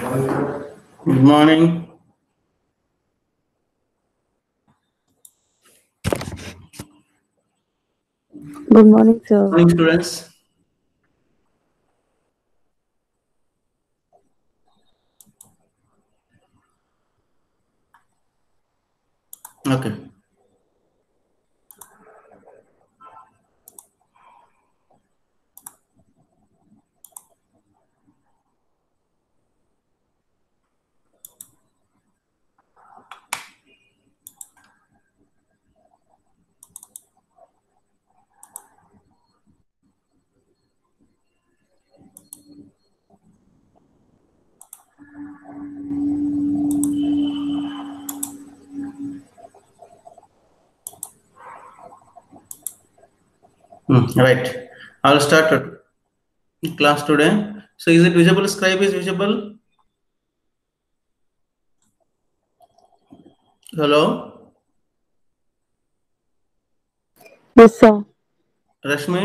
Good morning. Good morning, sir. Morning, students. Okay. Right. I'll start class today. So, is it visible? Scribe is visible. Hello, Yes, sir. Rashmi.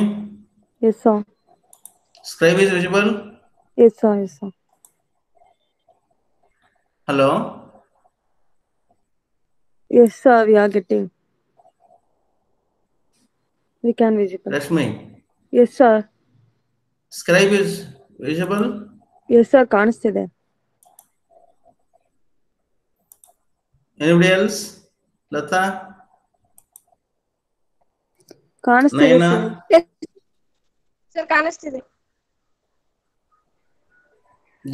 Yes, sir. Scribe is visible. Yes, sir. Yes, sir. Hello, Yes, sir. We are getting. We can visible. Rashmi. Yes, sir. Scribe is visible. Yes, sir. ಕಾಣಿಸ್ತಿದೆ. Anybody else? Lata, ಕಾಣಿಸ್ತಿದೆ, Naina. sir. Sir ಕಾಣಿಸ್ತಿದೆ.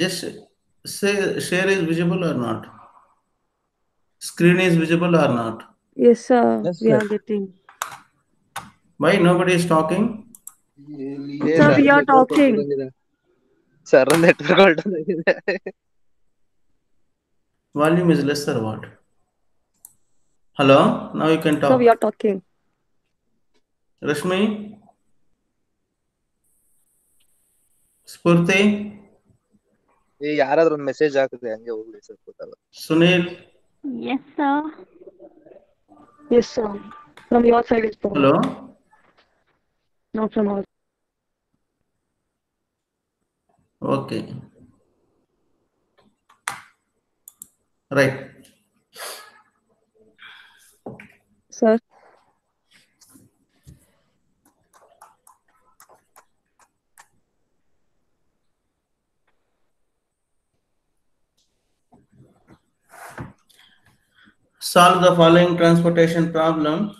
Just say share is visible or not. Screen is visible or not. Yes, sir. Yes, We sir. are getting. Why nobody is talking? Sir, we are talking. Sir, network ಹೊರಟೋಗಿದೆ. Volume is less or what? Hello, now you can Sir, talk. we are talking. Rashmi, Spurti, ಯಾರಾದ್ರೂ ಒಂದು message ಹಾಕಿದ್ರೆ ಹಂಗೆ ಹೋಗ್ಲಿ sir ಗೊತ್ತಲ್ಲ. Sunil. Yes, sir. Yes, sir. From your side is problem. Hello. Not from our. Okay. Right. Sir. Solve the following transportation problem.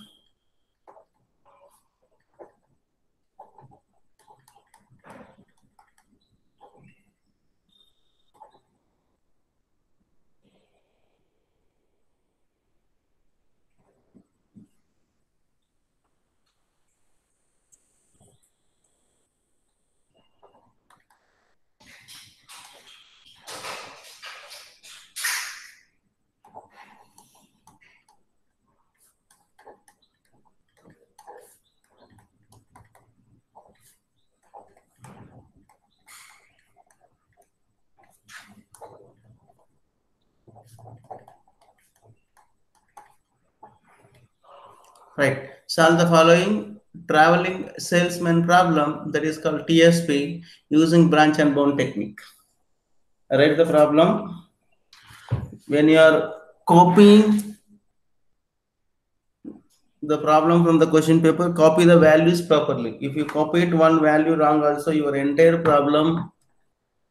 Right. Solve the following traveling salesman problem, that is called TSP, using branch and bound technique. Write the problem. When you are copying the problem from the question paper, copy the values properly. If you copy it one value wrong also, your entire problem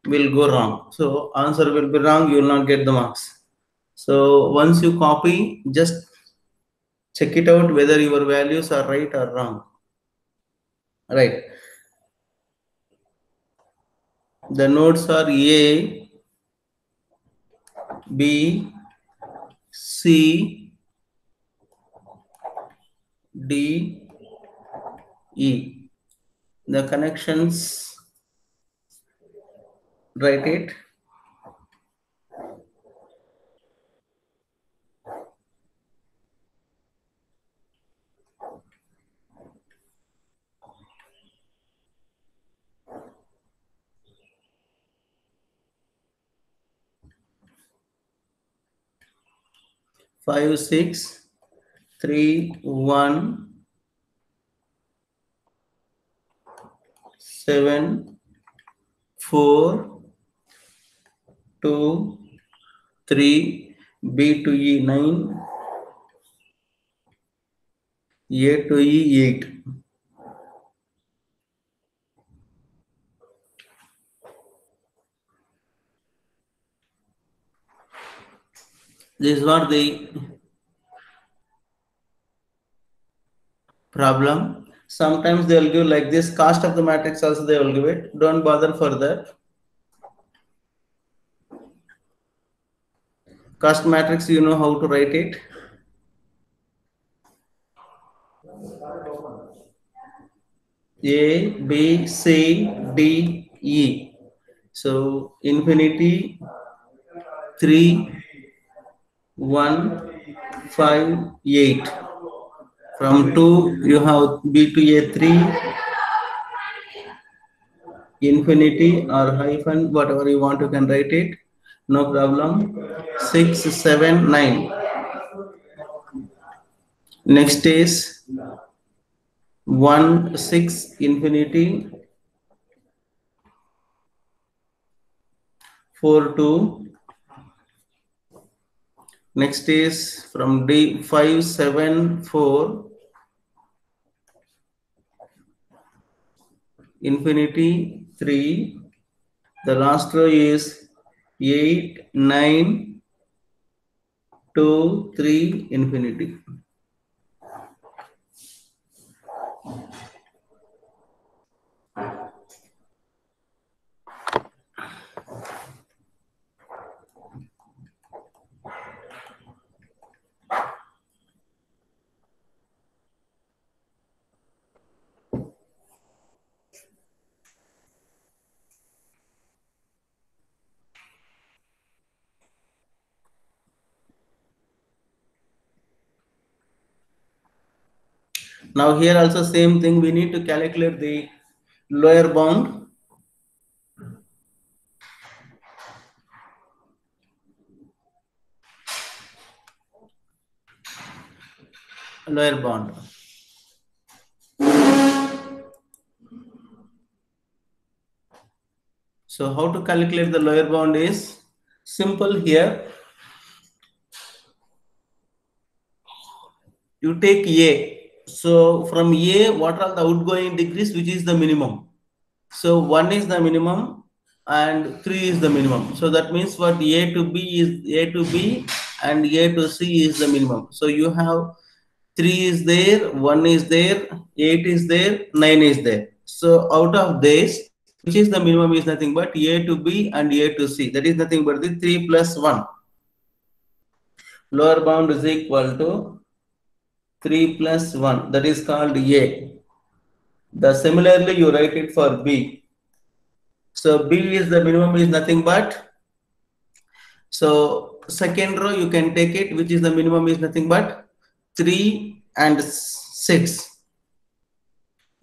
will go wrong. So answer will be wrong, you will not get the marks. So once you copy, just check it out whether your values are right or wrong. Right. The nodes are A, B, C, D, E. The connections, write it. Five, 6, 3, 1, 7, 4, 2, 3, B to E 9, A to E 8. This is what the problem. Sometimes they will give like this, cost of the matrix also they will give it. Don't bother for that. Cost matrix, you know how to write it. A, B, C, D, E. So infinity 3, 1, 5, 8. From 2 you have B to A 3, infinity or hyphen, whatever you want, you can write it. No problem. 6, 7, 9. Next is 1, 6, infinity, 4, 2. Next is from D 5, 7, 4, infinity 3. The last row is 8, 9, 2, 3, infinity. Now here also same thing, we need to calculate the lower bound. Lower bound. So how to calculate the lower bound is simple here. You take A. So from A, what are the outgoing degrees, which is the minimum? So 1 is the minimum and 3 is the minimum. So that means what A to B is A to B and A to C is the minimum. So you have 3 is there, 1 is there, 8 is there, 9 is there. So out of this, which is the minimum is nothing but A to B and A to C. That is nothing but the 3 plus 1. Lower bound is equal to 3 plus 1. That is called A. Similarly, you write it for B. So B is the minimum is nothing but, so second row you can take it, which is the minimum is nothing but 3 and 6.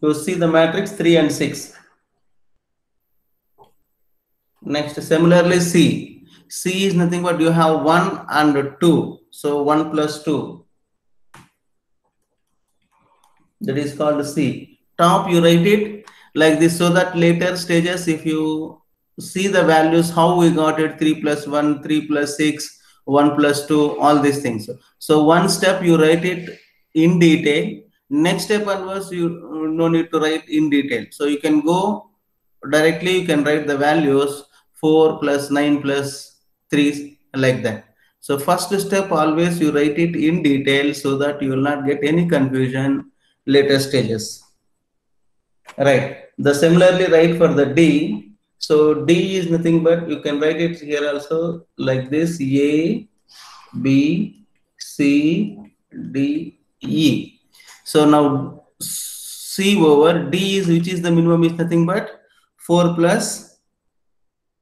You see the matrix 3 and 6. Next, similarly C. C is nothing but you have 1 and 2. So 1 plus 2. That is called C. Top you write it like this so that later stages if you see the values how we got it, 3 plus 1, 3 plus 6, 1 plus 2, all these things. So one step you write it in detail. Next step onwards you no need to write in detail. So you can go directly, you can write the values 4 plus 9 plus 3 like that. So first step always you write it in detail so that you will not get any confusion later stages. Right. The similarly write for the D. So D is nothing but you can write it here also like this: A, B, C, D, E. So now C over D is which is the minimum is nothing but 4 plus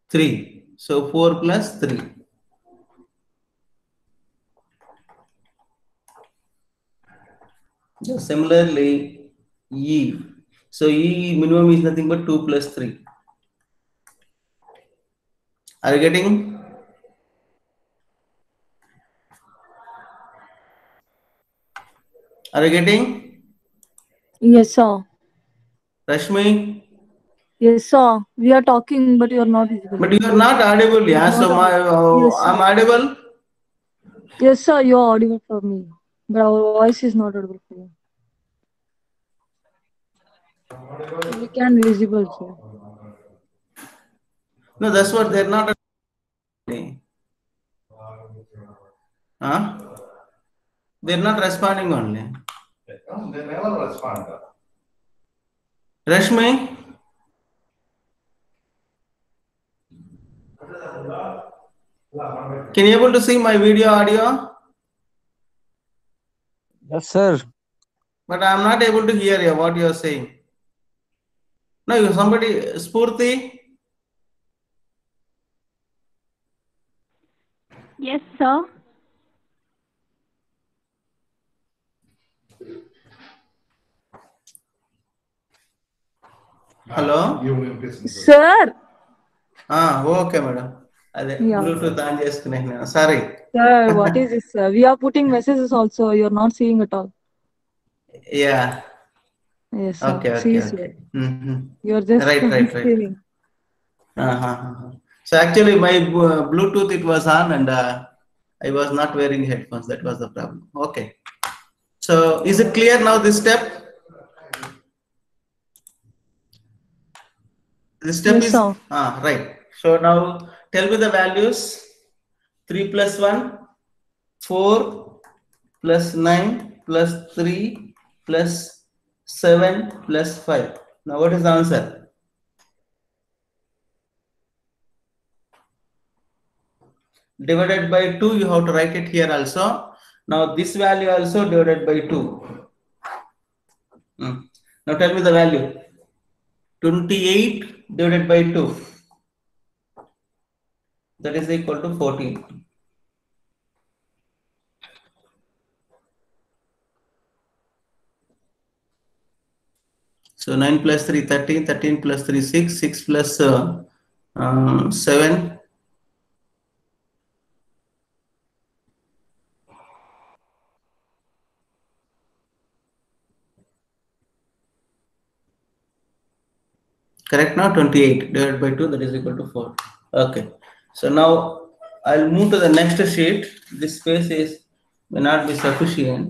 3. So 4 plus 3. So similarly E. So E minimum is nothing but 2 plus 3. Are you getting? Are you getting? Yes, sir. Rashmi? Yes, sir. We are talking, but you are not visible. But you are not audible, yeah. Not So Yes, sir. I'm audible. Yes, sir. You are audible for me, but our voice is not audible for you. We can visible, sir. No, that's what they're not. Huh? They're not responding only. They never respond. Rashmi, can you able to see my video audio? Yes, sir. But I'm not able to hear you. What you are saying? No, you somebody Spurti. Yes, sir. Hello. Sir. Okay, madam. అదే Yeah. Bluetooth on చేసుకునే sorry Sir, what is this, sir? We are putting messages also. You are not seeing at all. Yeah Yes, sir. Okay See, okay sir. Okay You are just right right right screaming. So actually my Bluetooth it was on and I was not wearing headphones. That was the problem. Okay. So is it clear now this step? This step Yes, is sir. right. So now tell me the values. 3 plus 1, 4 plus 9 plus 3 plus 7 plus 5. Now what is the answer? Divided by 2, you have to write it here also. Now this value also divided by 2. Now tell me the value. 28 divided by 2. That is equal to 14. So 9 plus 3, 13, 13 plus 3, 6, 6 plus 7. Correct now? 28 divided by 2, that is equal to 4. Okay. So now I'll move to the next sheet. This space may not be sufficient.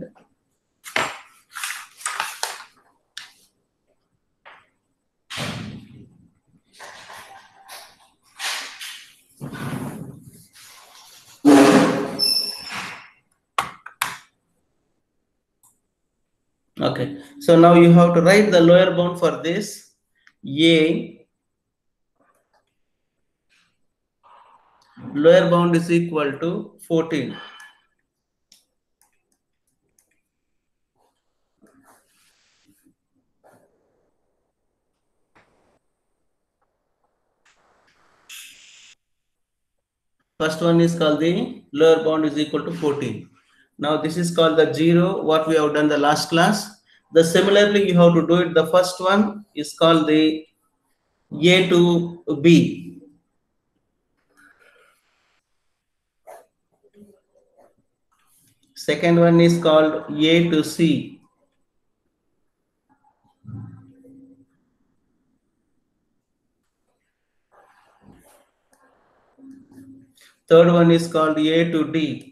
Okay. So now you have to write the lower bound for this. A lower bound is equal to 14. First one is called the lower bound is equal to 14. Now this is called the 0, what we have done the last class. The similarly you have to do it. The first one is called the A to B. Second one is called A to C. Third one is called A to D.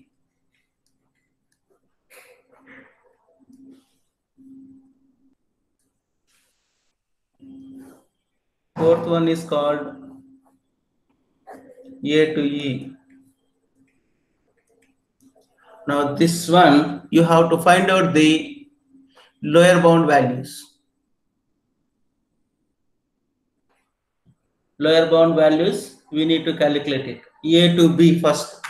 Fourth one is called A to E. Now this one you have to find out the lower bound values. Lower bound values we need to calculate it. A to B first.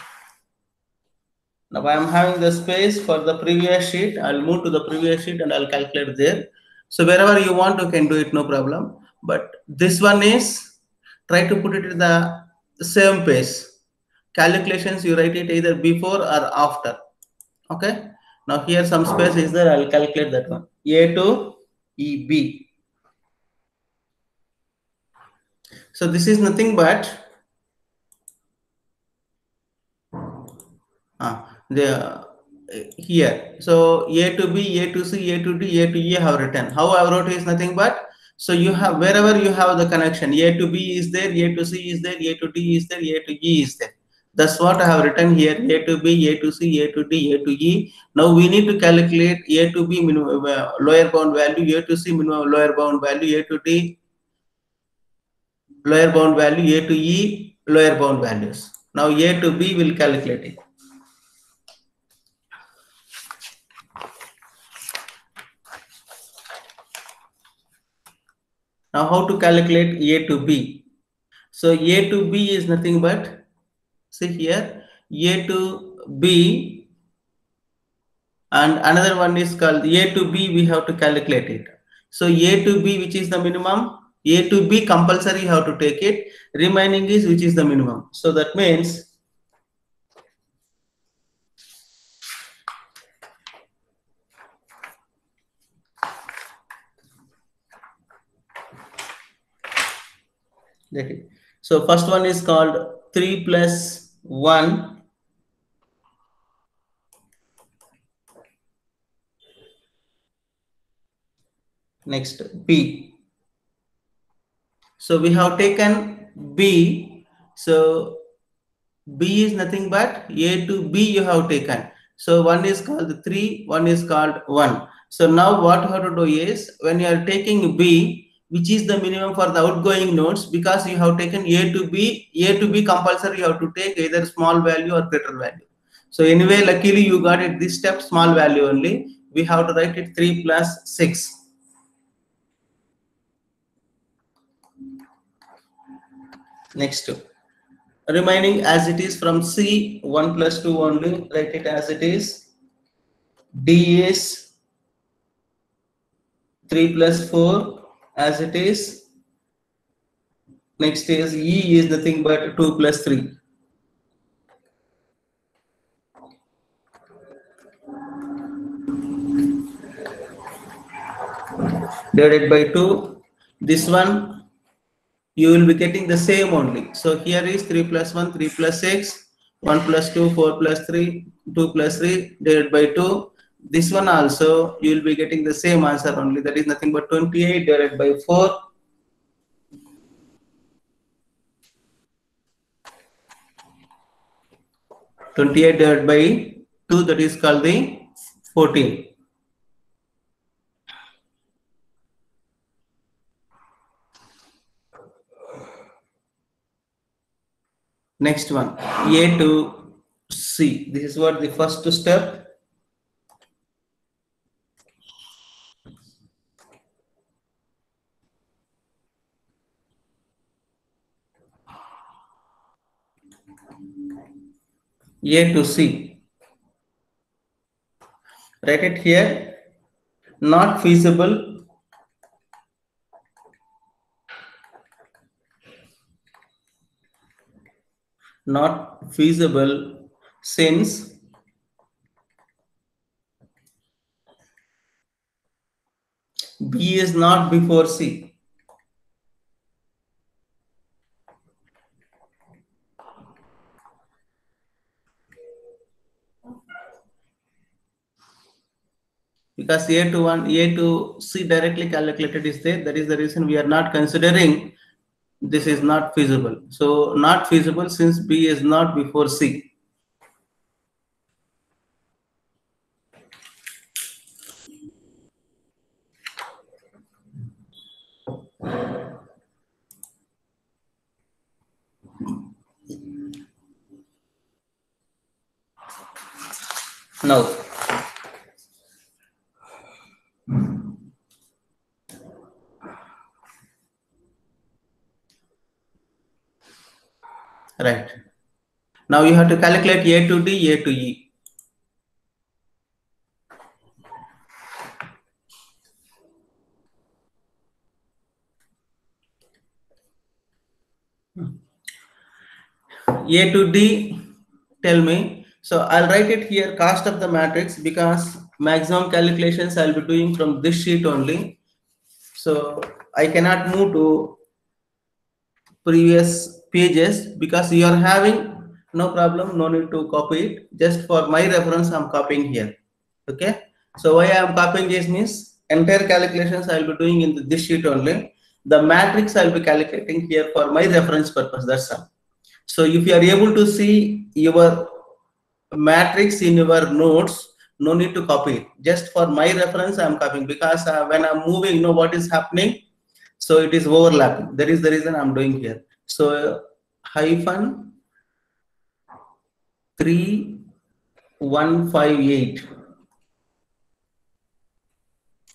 Now I am having the space for the previous sheet. I'll move to the previous sheet and I'll calculate there. So wherever you want, you can do it, no problem. But this one is, try to put it in the same pace. Calculations, you write it either before or after. Okay. Now here some space is there. I'll calculate that one. A to EB. So this is nothing but the here. So A to B, A to C, A to D, A to E I have written. How I wrote is nothing but So you have, wherever you have the connection, A to B is there, A to C is there, A to D is there, A to E is there. That's what I have written here: A to B, A to C, A to D, A to E. Now we need to calculate A to B minimum lower bound value, A to C minimum lower bound value, A to D lower bound value, A to E lower bound values. Now A to B will calculate it. Now how to calculate A to B? So A to B is nothing but, see here, A to B, and another one is called A to B, we have to calculate it. So A to B, which is the minimum, A to B compulsory you have to take it, remaining is which is the minimum. So that means okay. So first one is called 3 plus 1. Next B. So we have taken B. So B is nothing but A to B you have taken. So one is called 3, one is called 1. So now what you have to do is, when you are taking B, which is the minimum for the outgoing nodes, because you have taken A to B compulsory you have to take either small value or greater value. So anyway, luckily you got it this step, small value only. We have to write it 3 plus 6. Next, remaining as it is from C, 1 plus 2 only, write it as it is. D is 3 plus 4 as it is. Next is E is nothing but 2 plus 3. Divided by 2. This one you will be getting the same only. So here is 3 plus 1, 3 plus 6, 1 plus 2, 4 plus 3, 2 plus 3 divided by 2. This one also you will be getting the same answer only, that is nothing but 28 divided by 4. Divided by 2, that is called the 14. Next one, A to C. This is what the first step. A to C. Write it here. Not feasible. Not feasible since B is not before C. Because A to C directly calculated is there. That is the reason we are not considering this is not feasible. So not feasible since B is not before C. Now, right. Now you have to calculate A to D, A to E. A to D, tell me. So I'll write it here, cost of the matrix, because maximum calculations I'll be doing from this sheet only. So I cannot move to previous pages because you are having, no problem, no need to copy it. Just for my reference, I'm copying here. Okay. So why I am copying this means entire calculations I will be doing in this sheet only. The matrix I will be calculating here for my reference purpose. That's all. So if you are able to see your matrix in your notes, no need to copy it. Just for my reference, I am copying, because when I'm moving, you know what is happening. So it is overlapping. That is the reason I'm doing here. So hyphen 3158.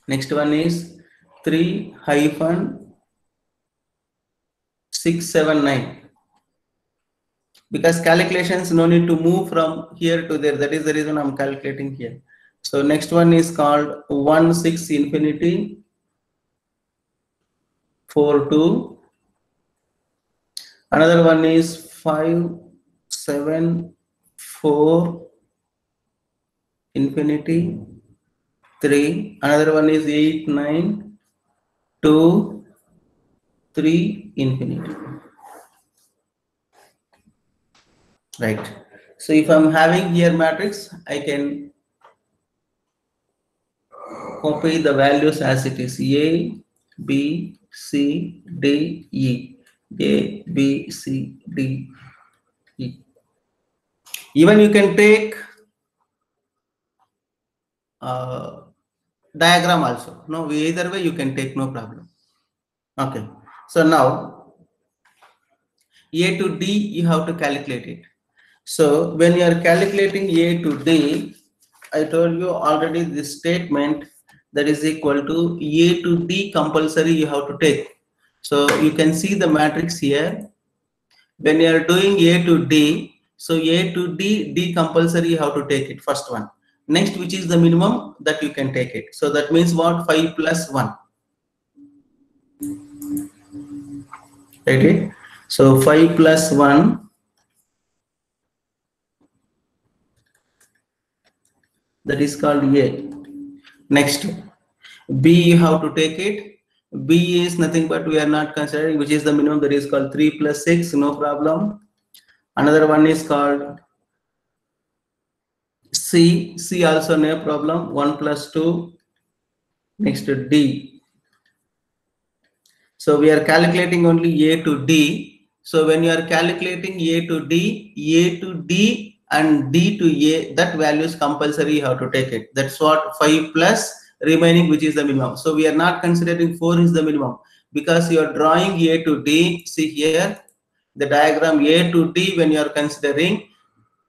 Next one is 3-679. Because calculations no need to move from here to there. That is the reason I'm calculating here. So next one is called 16 infinity 42. Another one is 574 infinity 3. Another one is 8923 infinity. Right. So if I'm having here matrix, I can copy the values as it is: A, B, C, D, E. A, B, C, D, E. Even you can take diagram also. No, either way you can take, no problem. Okay. So now A to D you have to calculate it. So when you are calculating A to D, I told you already this statement that is equal to A to D compulsory you have to take. So you can see the matrix here. When you are doing A to D, so A to D compulsory you have to take it, first one. Next, which is the minimum that you can take it. So that means what? 5 plus 1. Right? So 5 plus 1. That is called A. Next, B you have to take it. B is nothing but we are not considering, which is the minimum, that is called 3 plus 6, no problem. Another one is called C. C also no problem, 1 plus 2. Next, D. So we are calculating only A to D. So when you are calculating A to D and D to A, that value is compulsory, you have to take it. That's what 5 plus remaining, which is the minimum. So we are not considering 4 is the minimum, because you are drawing A to D. See here, the diagram A to D when you are considering,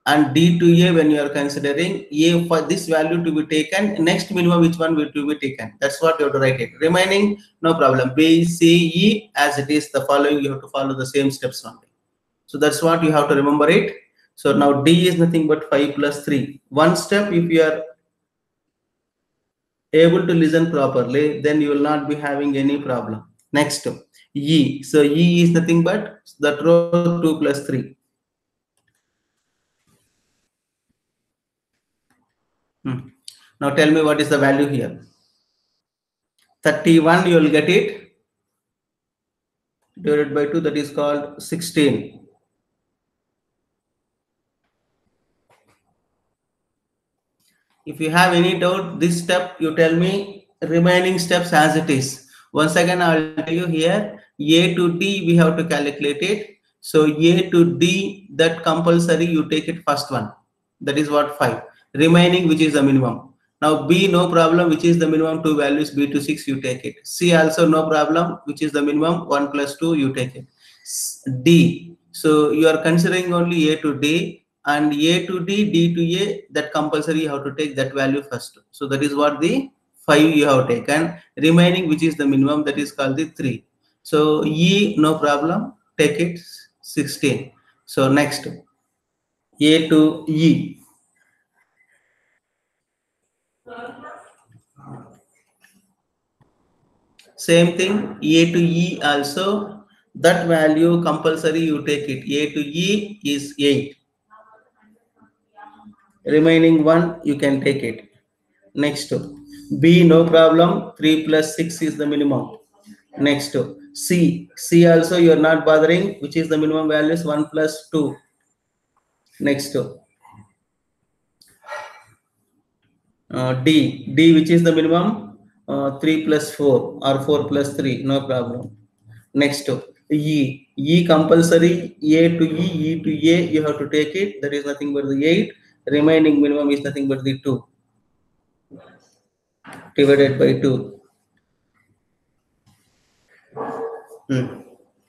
and D to A when you are considering. A for this value to be taken, next minimum which one will to be taken. That's what you have to write it. Remaining, no problem. B, C, E as it is, the following you have to follow the same steps only. So that's what you have to remember it. So now D is nothing but 5 plus 3. One step, if you are able to listen properly, then you will not be having any problem. Next, E. So E is nothing but that row 2 plus 3. Now tell me what is the value here. 31 you will get it, divided by 2, that is called 16. If you have any doubt, this step you tell me, remaining steps as it is. Once again I will tell you here, A to D we have to calculate it. So A to D, that compulsory you take it first one, that is what 5. Remaining, which is the minimum. Now B, no problem, which is the minimum 2 values, B to 6 you take it. C also no problem, which is the minimum 1 plus 2 you take it. D, so you are considering only A to D, and A to D, D to A, that compulsory you have to take that value first. So that is what the 5 you have taken. Remaining, which is the minimum, that is called the 3. So E, no problem, take it 16. So next, A to E. Same thing, A to E also, that value compulsory you take it. A to E is 8. Remaining 1 you can take it. Next, B, no problem, 3 plus 6 is the minimum. Next, C. C also you are not bothering, which is the minimum value is 1 plus 2. Next, D. D, which is the minimum, 3 plus 4 or 4 plus 3, no problem. Next, E compulsory, A to E to A, you have to take it. That is nothing but the 8. Remaining minimum is nothing but the 2 divided by 2.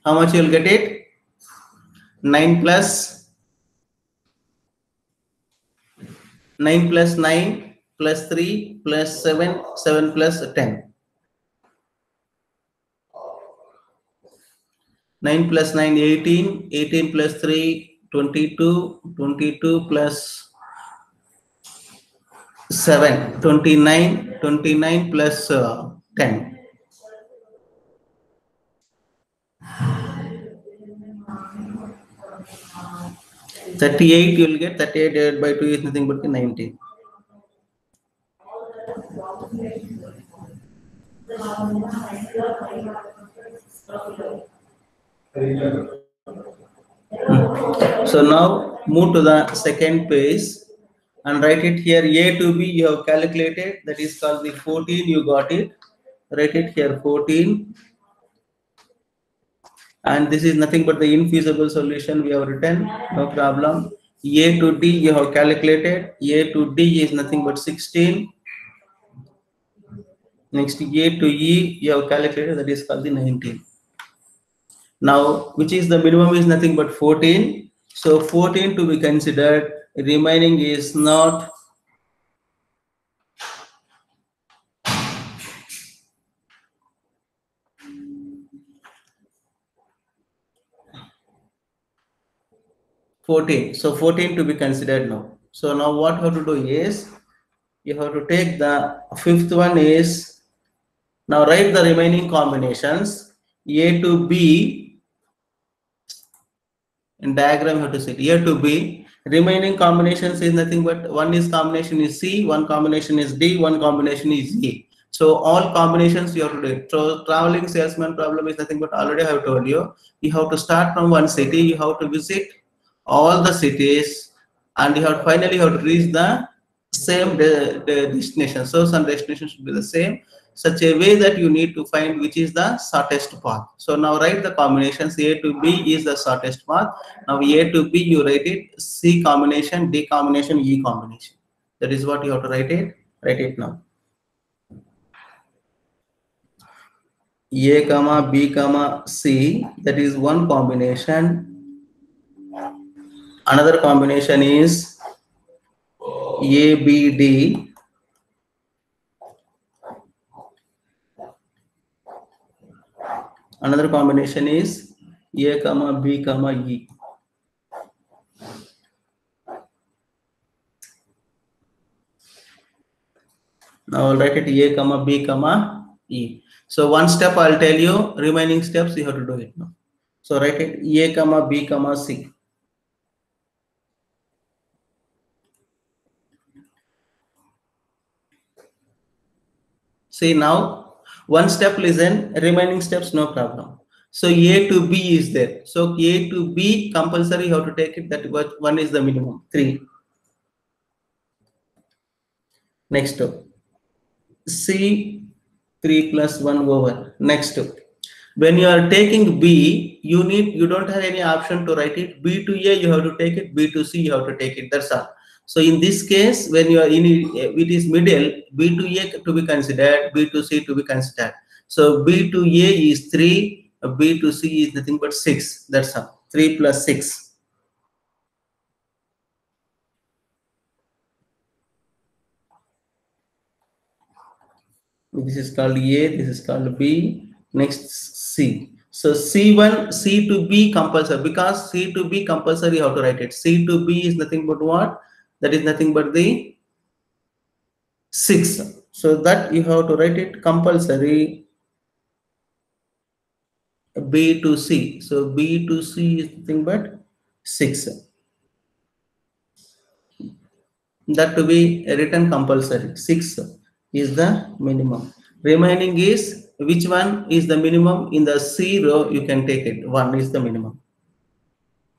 How much you will get it? 9 plus 9 plus 9 plus 3 plus 7, 7 plus 10. 9 plus 9, 18, 18 plus 3, 22, 22 plus 7, 29, 29 plus 10. 38 you will get. 38 divided by 2 is nothing but 19. So now move to the second page and write it here. A to B you have calculated, that is called the 14, you got it. Write it here 14, and this is nothing but the infeasible solution we have written, no problem. A to D you have calculated. A to D is nothing but 16. Next, A to E you have calculated, that is called the 19. Now, which is the minimum is nothing but 14. So 14 to be considered, remaining is not 14. So 14 to be considered now. So now what you have to do is, you have to take the fifth one is, now write the remaining combinations. A to B, in diagram you have to set A to B. Remaining combinations is nothing but one is combination is C, one combination is D, one combination is E. So all combinations you have to do it. So traveling salesman problem is nothing but, already I have told you, you have to start from one city, you have to visit all the cities, and you have finally have to reach the same the destination. Source and destination should be the same, such a way that you need to find which is the shortest path. So now write the combinations. A to B is the shortest path. Now A to B you write it C combination, D combination, E combination. That is what you have to write it. Write it now. A comma B comma C, that is one combination. Another combination is A B D. Another combination is A comma B comma E. Now I'll write it A comma B comma E. So one step I'll tell you, remaining steps you have to do it now. So write it A comma B comma C. See now, one step listen, remaining steps no problem. So A to B is there. So A to B compulsory you have to take it, that one is the minimum, 3. Next, C 3 plus 1 over. Next, when you are taking B, you don't have any option to write it. B to A you have to take it, B to C you have to take it. That's all. So in this case, when you are in it is middle, B to A to be considered, B to C to be considered. So B to A is 3, B to C is nothing but 6. That's all. 3 plus 6. This is called A, this is called B. Next, C. So C1, C to B compulsory, because C to B compulsory you have to write it. C to B is nothing but what? That is nothing but the 6. So that you have to write it compulsory. B to C. So B to C is nothing but 6. That to be written compulsory. 6 is the minimum. Remaining is, which one is the minimum? In the C row you can take it. 1 is the minimum.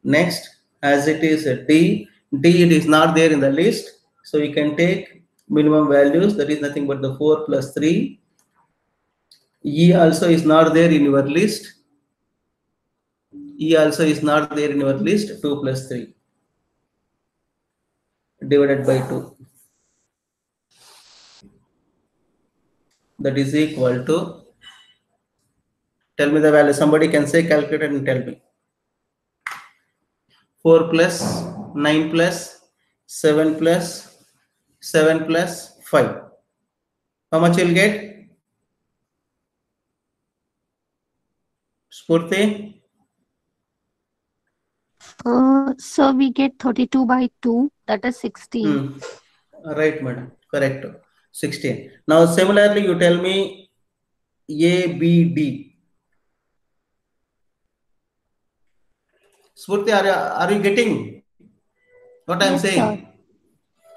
Next, as it is a D, D it is not there in the list. So you can take minimum values, that is nothing but the 4 plus 3 E also is not there in your list. E also is not there in your list. 2 plus 3 divided by 2. That is equal to, tell me the value. Somebody can say calculate and tell me. 4 plus 9 plus 7 plus 7 plus 5. How much you'll get? Spurti? So we get 32 by 2, that is 16. Right, madam. Correct. 16. Now, similarly, you tell me A, B, D. Spurti, are you getting what I'm Yes, saying? sir.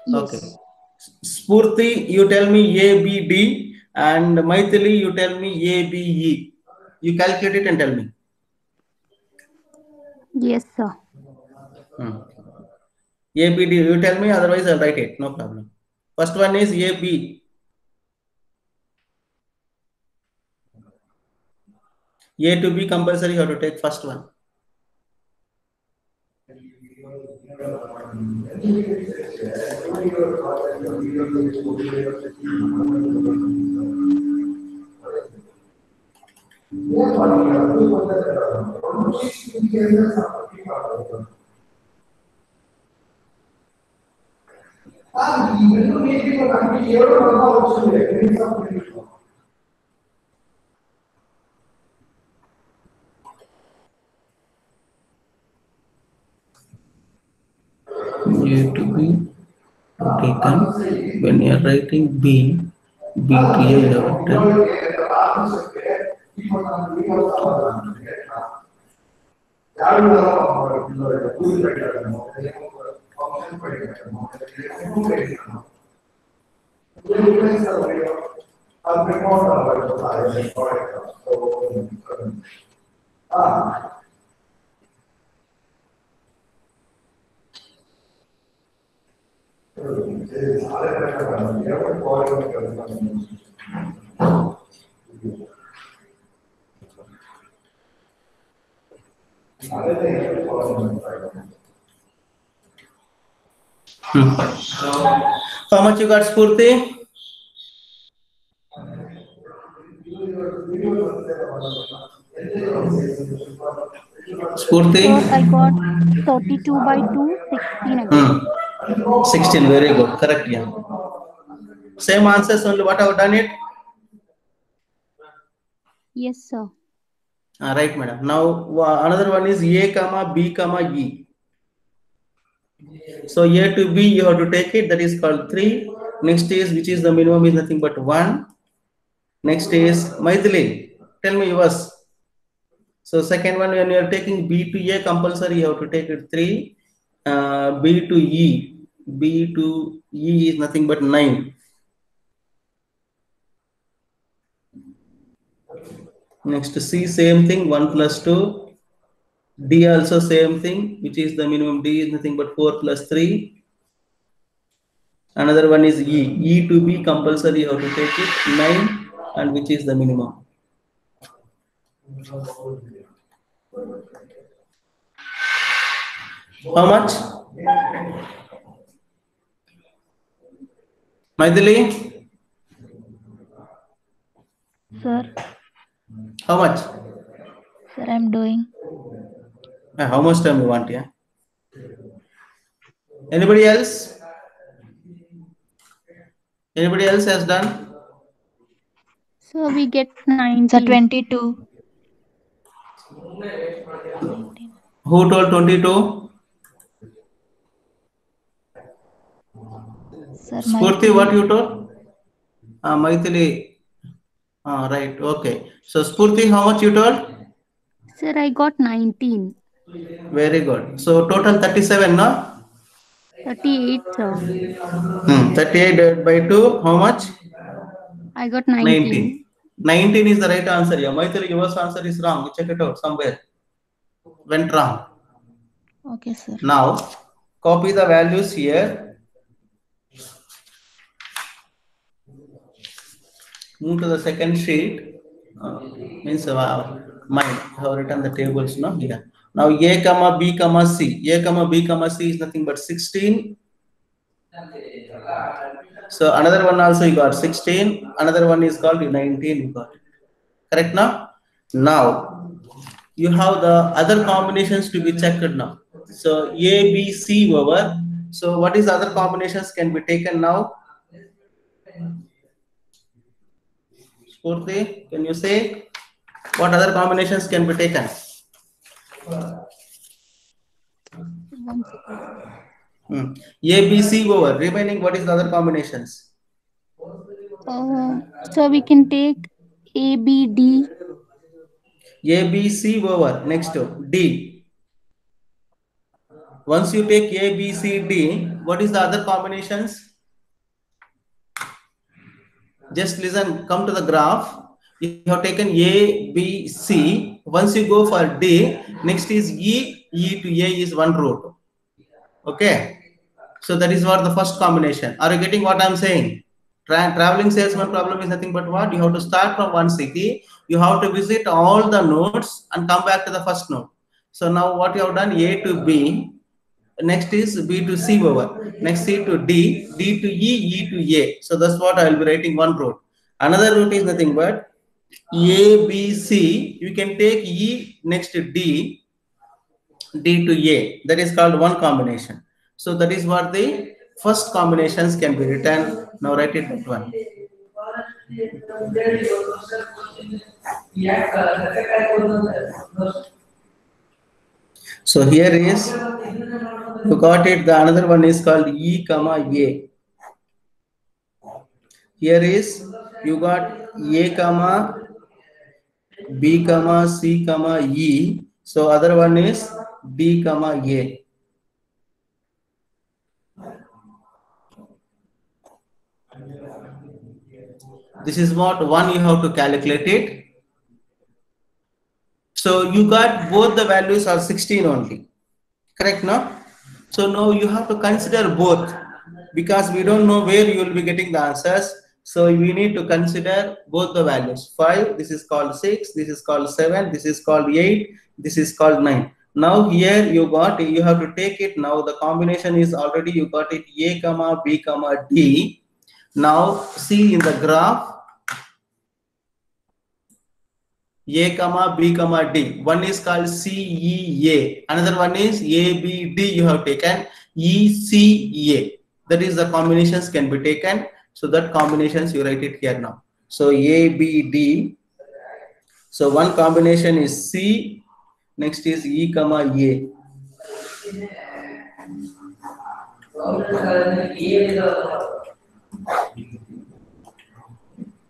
Yes. Okay. Spurti, you tell me A, B, D, and Maithili, you tell me A, B, E. You calculate it and tell me. Yes, sir. A, B, D, you tell me, otherwise I'll write it, no problem. First one is A, B. A to B compulsory, you have to take first one. A to B taken. When you are writing B, B to A you have written. How much you got, Spurti? Spurti? Sir, I got 32 by 2, 16 again. 16, very good. Correct, yeah. Same answers, only what I have done it? Yes, sir. Right, madam. Now, another one is A, comma, B, comma, E. So, A to B, you have to take it. That is called 3. Next is, which is the minimum, is nothing but 1. Next is Maithili. Tell me yours. So, second one, when you are taking B to A compulsory, you have to take it 3. B to E. B to E is nothing but 9. Next C, same thing, 1 plus 2. D also same thing, which is the minimum. D is nothing but 4 plus 3. Another one is E. E to B compulsory, you have to take it 9, and which is the minimum. How much? Maithili? Sir, How much? sir, I'm doing. How much time you want, yeah? Anybody else? Anybody else has done? So we get 19. Sir, 22. 19. Who told 22? Sir, Spurti, what Maithili. you told? Maithili. Right, okay. So, Spurti, how much you told? Sir, I got 19. Very good. So, total 37, no? 38, sir. 38 divided by 2, how much? I got 19. 19. 19 is the right answer. Yeah, Maithili, your answer is wrong. Check it out somewhere. Went wrong. Okay, sir. Now, copy the values here. Move to the second sheet. Means mine. I have written the tables now here. Now A comma B comma C. A comma B comma C is nothing but 16. So another one also you got 16. Another one is called 19. You got it. Correct now? Now you have the other combinations to be checked now. So A, B, C over. So what is other combinations can be taken now? Spurti, can you say what other combinations can be taken? 1 second. A, B, C over. Remaining, what is the other combinations? So we can take A, B, D. A, B, C over. Next, D. Once you take A, B, C, D, what is the other combinations? Just listen, come to the graph. You have taken A, B, C. Once you go for D, next is E. E to A is one root. Okay. So that is what the first combination. Are you getting what I'm saying? Traveling salesman problem is nothing but what? You have to start from one city. You have to visit all the nodes and come back to the first node. So now what you have done, A to B. Next is B to C over. Next C to D. D to E. E to A. So that's what I will be writing one route. Another route is nothing but A, B, C. You can take E next to D. D to A. That is called one combination. So that is what the first combinations can be written. Now write it that one. So here is, you got it. The another one is called E comma A. Here is, you got A comma B comma C comma E. So other one is D comma A. This is what one you have to calculate it. So you got both the values are 16 only. Correct, no? So now you have to consider both because we don't know where you will be getting the answers. So we need to consider both the values. 5, this is called 6, this is called 7, this is called 8, this is called 9. Now here you got, you have to take it. Now the combination is already, you got it A comma B comma D. Now see in the graph, A comma B comma D. One is called CEA. Another one is ABD. You have taken ECA. That is the combinations can be taken. So that combinations you write it here now. So ABD. So one combination is C. Next is E comma A.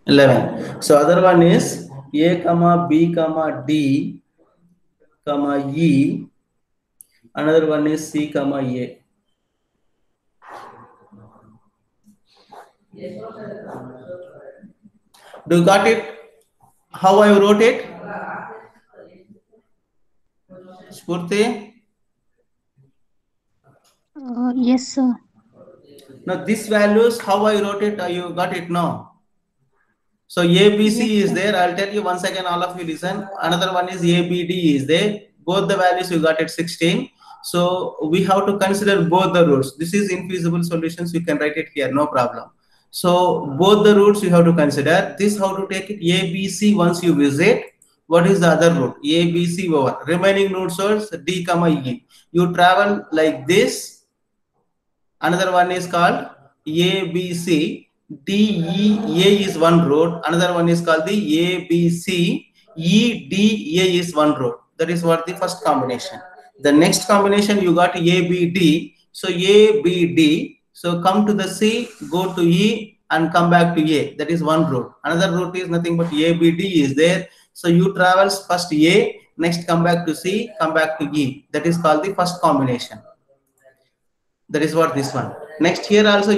11. So other one is A comma B comma D comma E. Another one is C comma A. Do you got it? How I wrote it? Spurti? Yes, sir. Now these values, how I wrote it, you got it now. So ABC Yes, is sir. there. I'll tell you once again, all of you listen. Another one is ABD is there. Both the values you got it 16. So we have to consider both the roots. This is infeasible solutions. You can write it here, no problem. So both the roots you have to consider. This how to take it. ABC once you visit. What is the other route? ABC over. Remaining node source D comma E. You travel like this. Another one is called ABC. DEA is one road. Another one is called the ABC. EDA is one road. That is what the first combination. The next combination you got ABD. So ABD. So come to the C, go to E and come back to A. That is one road. Another route is nothing but ABD is there. So you travel first A, next come back to C, come back to E. That is called the first combination. That is what this one. Next here also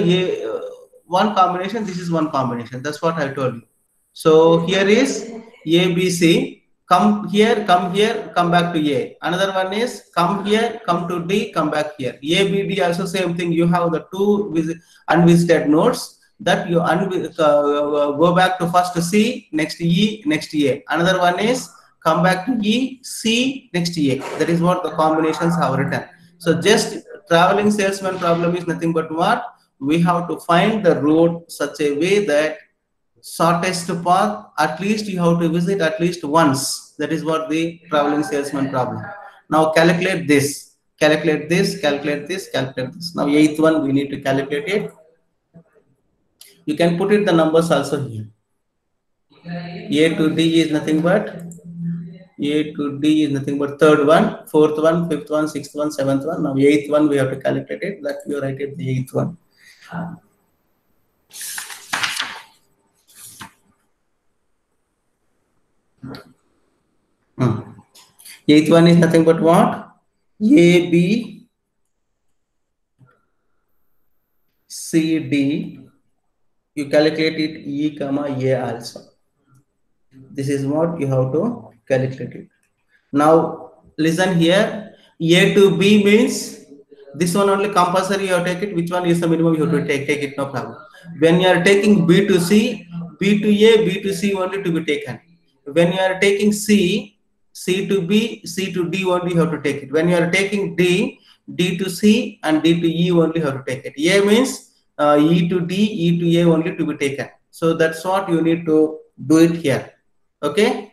one combination. This is one combination. That's what I told you. So here is ABC. Come here, come back to A. Another one is come here, come to D, come back here. ABD also same thing. You have the two unvisited nodes. that you go back to first C, next E, next A. Another one is come back to E, C, next A. That is what the combinations have written. So just traveling salesman problem is nothing but what? We have to find the route such a way that shortest path, at least you have to visit at least once. That is what the traveling salesman problem. Now calculate this, calculate this, calculate this, calculate this. Now eighth one we need to calculate it. You can put it the numbers also here. A to D is nothing but third one, fourth one, fifth one, sixth one, seventh one. Now eighth one we have to calculate it. That you write it the eighth one. Eighth one is nothing but what? A, B, C, D. You calculate it E, comma A also. This is what you have to calculate it. Now listen here. A to B means this one only compulsory you have to take it. Which one is the minimum you have to take it, no problem. When you are taking B to C, B to A, B to C only to be taken. When you are taking C, C to B, C to D only you have to take it. When you are taking D, D to C and D to E only you have to take it. A means E to D, E to A only to be taken. So that's what you need to do it here. Okay.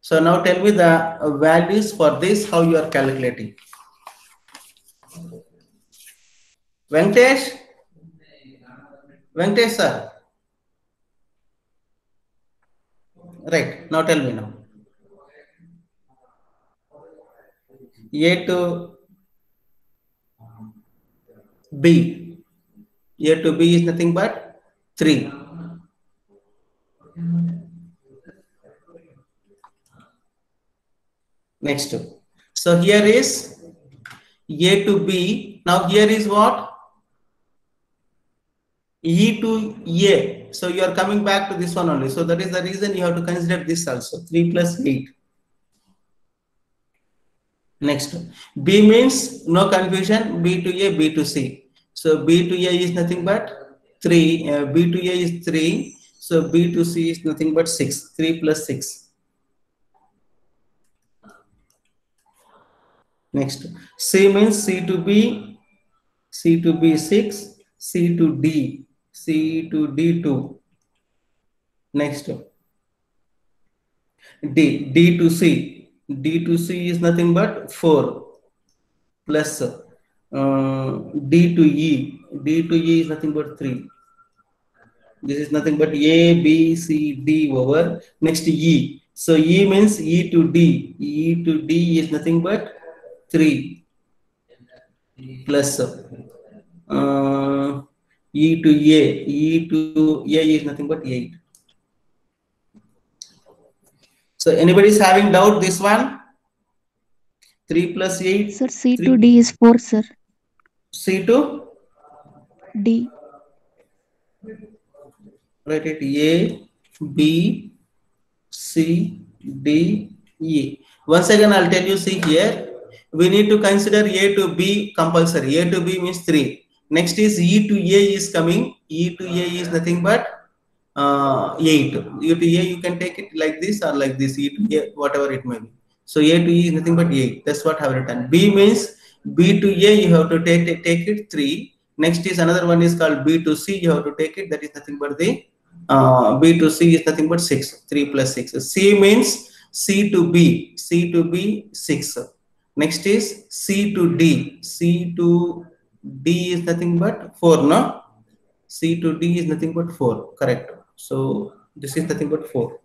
So now tell me the values for this, how you are calculating. Venkatesh? Venkatesh sir. Right. Now tell me now. A to B. A to B is nothing but 3. Next. So here is A to B. Now here is what? E to A. So you are coming back to this one only. So that is the reason you have to consider this also. 3 plus 8. Next. B means no confusion. B to A, B to C. So B to A is nothing but 3. B to A is 3. So B to C is nothing but 6. 3 plus 6. Next. C means C to B. C to B 6. C to D. C to D 2. Next. D to C. D to C is nothing but 4 plus D to E. D to E is nothing but 3. This is nothing but A, B, C, D over. Next E. So E means E to D. E to D is nothing but 3 plus E to A. E to A is nothing but 8. So anybody is having doubt this one? 3 plus 8. Sir, C to D is 4, sir. C to D. Write it A, B, C, D, E. Once again, I'll tell you, see here, we need to consider A to B compulsory. A to B means 3. Next is E to A is coming. E to A is nothing but 8. E to A, you can take it like this or like this. E to A, whatever it may be. So A to E is nothing but 8. That's what I have written. B means B to A, you have to take it 3. Next is another one is called B to C. You have to take it. That is nothing but the B to C is nothing but 6. 3 plus 6. C means C to B. C to B 6. Next is C to D. C to D is nothing but 4. No. C to D is nothing but 4. Correct. So this is nothing but 4.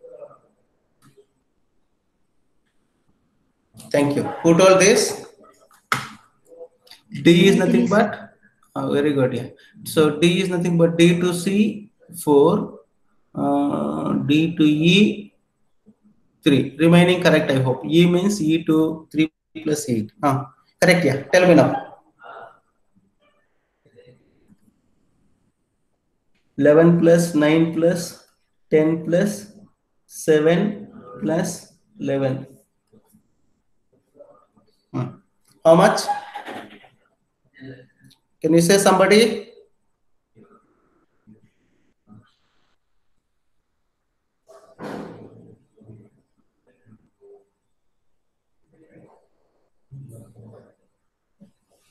Thank you. Who told this? D is nothing but very good. Yeah. So D is nothing but D to C 4. D to E 3. Remaining correct, I hope. E means E to 3 plus 8. Correct, yeah. Tell me now. 11 plus 9 plus 10 plus 7 plus 11. How much? Can you say somebody?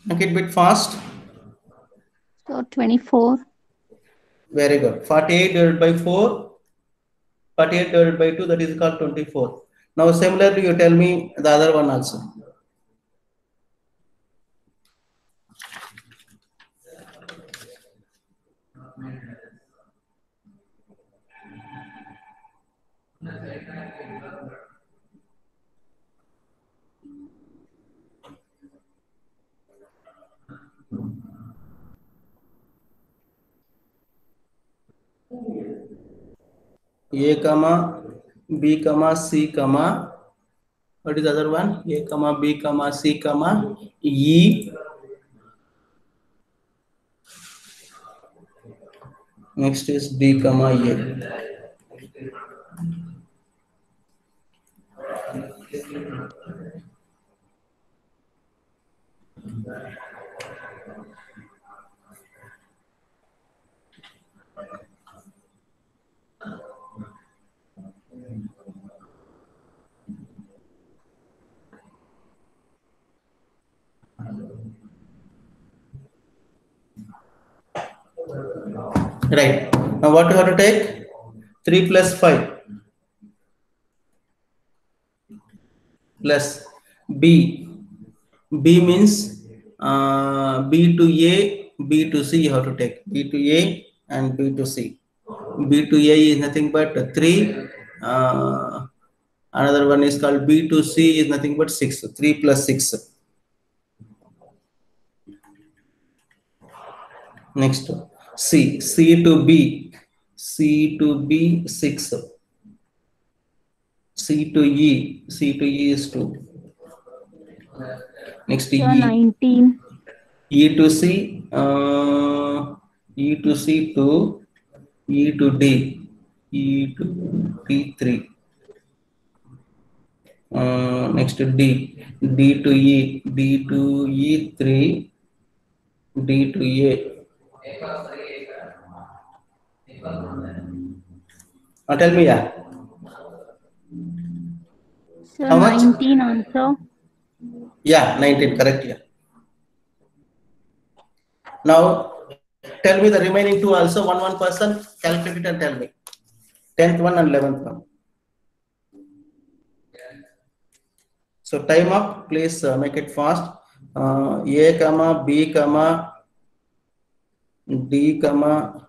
Make it bit fast. So 24. Very good. 48 divided by 4. 48 divided by 2, that is called 24. Now similarly, you tell me the other one also. A comma B comma C comma, what is the other one? A comma B comma C comma E. Next is D comma A. Right. Now what you have to take? 3 plus 5 plus B. B means B to A, B to C you have to take. B to A and B to C. B to A is nothing but 3. Another one is called B to C is nothing but 6. 3 plus 6. Next, C. C to B. C to B 6. C to E. C to E is 2. Next So E. 19. E to C. E to C 2. E to D. E to D 3. Next D. D to E. D to E 3. D to A. Tell me, yeah. So How much? 19 answer. Yeah, 19, correct. Yeah. Now, tell me the remaining two also, one person, calculate it and tell me. 10th one and 11th one. So, time up, please make it fast. A, comma, B, comma, D, comma,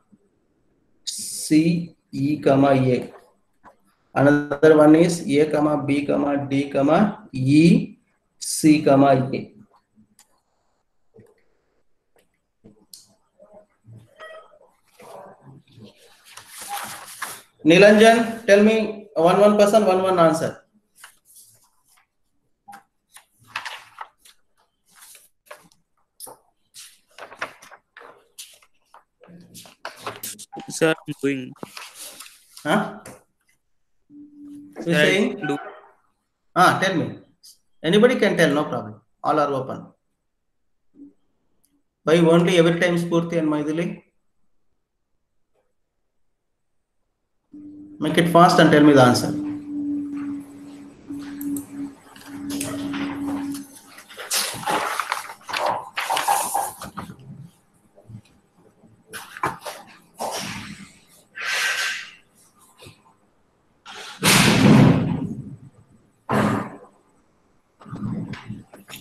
C, E, comma, A. Another one is A, comma, B, comma, D, comma, E, C, comma, A. Nilanjan, tell me one person, one answer. Sir, I'm doing. Huh? Sir, You I saying? do. Tell me. Anybody can tell, no problem. All are open. Why only every time Spurti and Maithili? Make it fast and tell me the answer.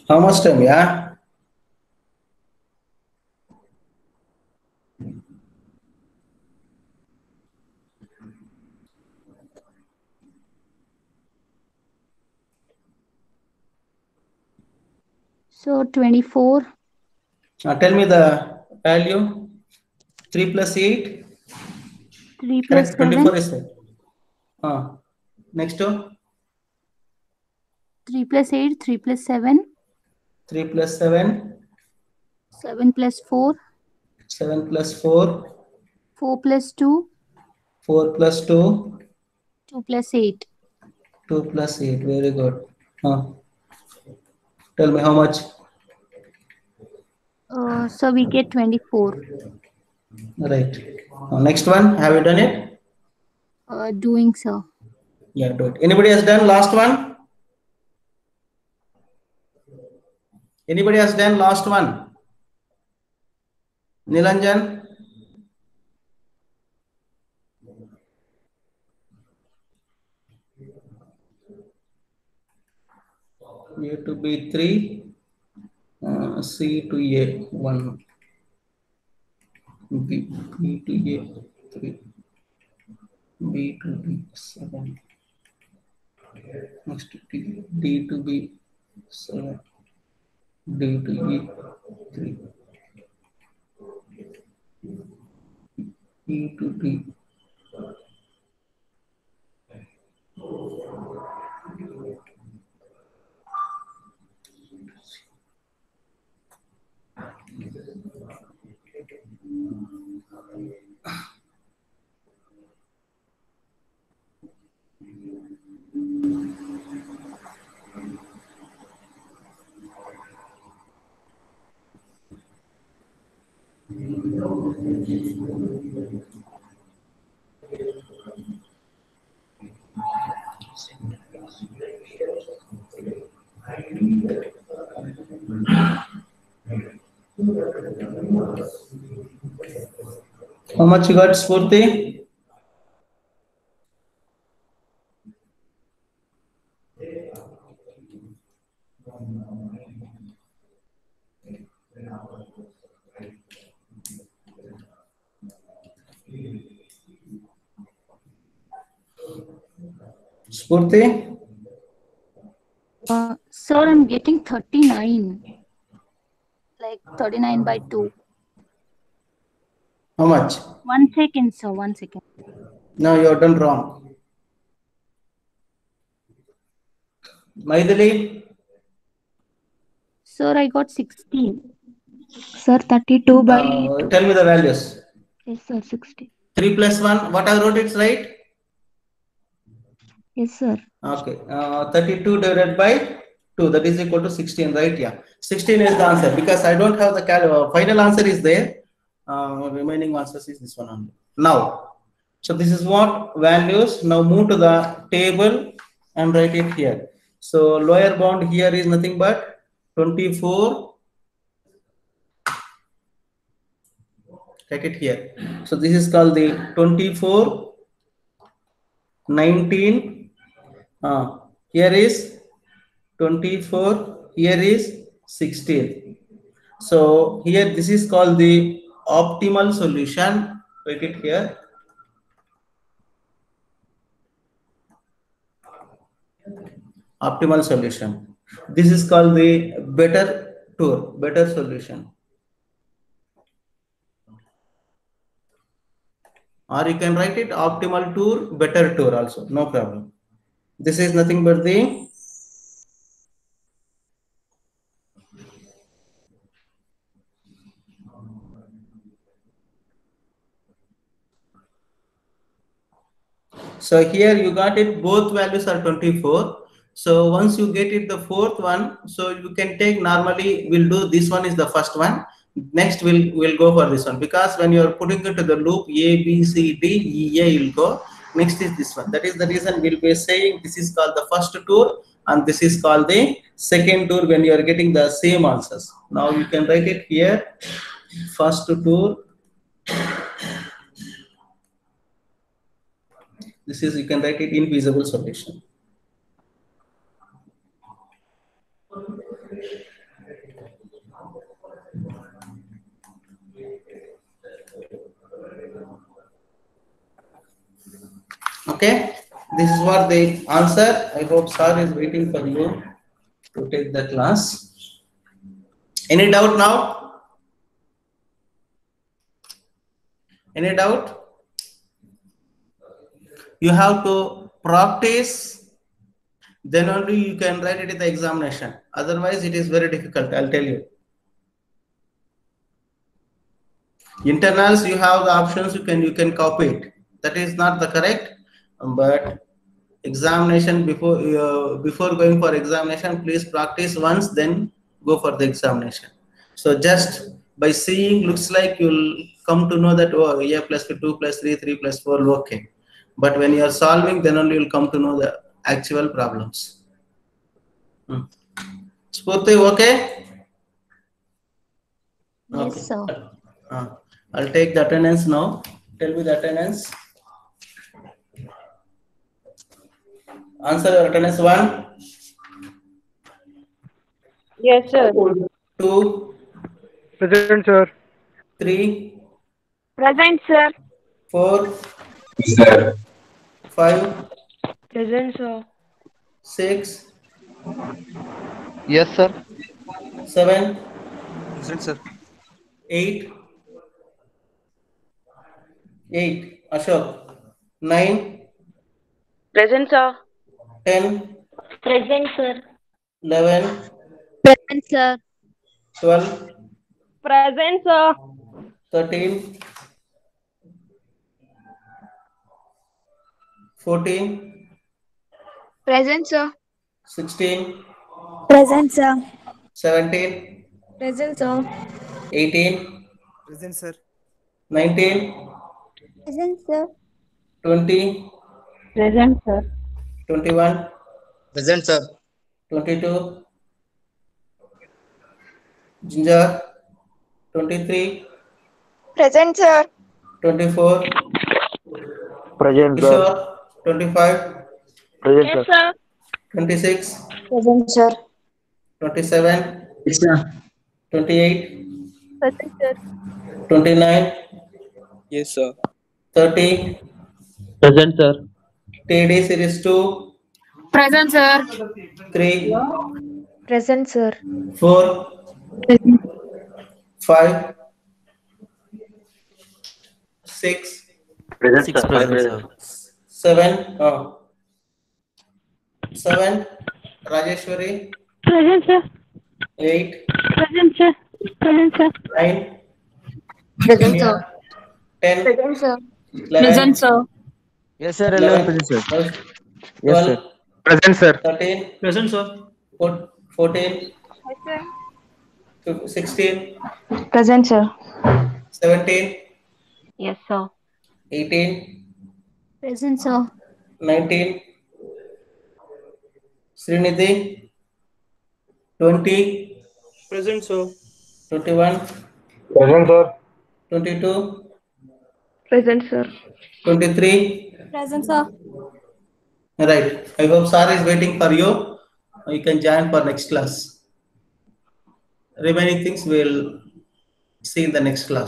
How much time, yeah? So 24. Tell me the value. 3 plus 8. 3 plus Correct, 24 7. is right. Next to 3 plus 8. 3 plus 7. 3 plus 7. 7 plus 4. 7 plus 4. 4 plus 2. 4 plus 2. 2 plus 8. 2 plus 8. Very good. Tell me how much. So we get 24. Right. Next one. Have you done it? Doing so. Yeah, do it. Anybody has done last one? Anybody has done last one? Nilanjan? A to B 3, C to A 1, B to A 3, B to B 7, next D to B 7, D to E 3, E to D. How much you got, Spurti? Spurti? Sir, I'm getting 39. Like 39 by 2. How much? 1 second, sir. 1 second. No, you have done wrong. Maithili? Sir, I got 16. Sir, 32 by 2. Tell me the values. Yes, sir, 60. 3 plus 1, what I wrote it right? Yes, sir. Okay, 32 divided by 2, that is equal to 16, right? Yeah, 16 is the answer because I don't have the final answer is there. Remaining answers is this one only. Now, so this is what values. Now move to the table and write it here. So lower bound here is nothing but 24. Take it here. So this is called the 24, 19. Here is 24. Here is 16. So here this is called the optimal solution. Write it here. Optimal solution. This is called the better tour, better solution. Or you can write it optimal tour, better tour also, no problem. This is nothing but the so here you got it, both values are 24. So once you get it the fourth one, so you can take normally we'll do this one is the first one. Next we'll go for this one because when you are putting it to the loop A, B, C, D, E, A will go. Next is this one. That is the reason we'll be saying this is called the first tour and this is called the second tour when you are getting the same answers. Now you can write it here. First tour. This is, you can write it infeasible solution. Okay, this is what the answer. I hope sir is waiting for you to take the class. Any doubt now? Any doubt? You have to practice, then only you can write it in the examination. Otherwise, it is very difficult, I'll tell you. Internals, you have the options, you can copy it. That is not the correct, but examination before going for examination, please practice once, then go for the examination. So just by seeing, looks like you'll come to know that, oh, A plus 2 plus 3, 3 plus 4, okay. But when you are solving, then only you'll come to know the actual problems. Spurti, okay? Yes, Okay. sir. I'll take the attendance now. Tell me the attendance. Answer your attendance. 1, Yes, sir. 2, Present, sir. 3, Present, sir. 4, Sir. 5, Present, sir. 6, Yes, sir. 7, Present, sir. 8, 8. Ashok. 9, Present, sir. 10, Present, sir. 11, Present, sir. 12, Present, sir. 13, 14, Present, sir. 16, Present, sir. 17, Present, sir. 18, Present, sir. 19, Present, sir. 20, Present, sir. 21, Present, sir. 22, Ginger, 23, Present, sir. 24, Present, sir. Kishore, 25, Present, Yes, sir. sir. 26, Present, sir. 27, Yes, sir. 28, Present, sir. 29, Yes, sir. 30, Present, sir. TD series 2, Present, sir. 3, Present, sir. 4, 5, 6, Present, 6 sir. present, sir. 7, 7, Rajeshwari, Present, sir. 8, Present, sir. Present, sir. 9, Present, Kenya, sir. 10, Present, sir. 11, sir. Yes, sir. 11, Present, sir. 12, Yes, sir. Present, sir. 13, Present, sir. 14, Yes, sir. 16, Present, sir. 17, Yes, sir. 18, Present, sir. 19, Srinidhi, 20, Present, sir. 21, Present, sir. 22, Present, sir. 23. Present, sir. Right. I hope sir is waiting for you. You can join for next class. Remaining things we'll see in the next class.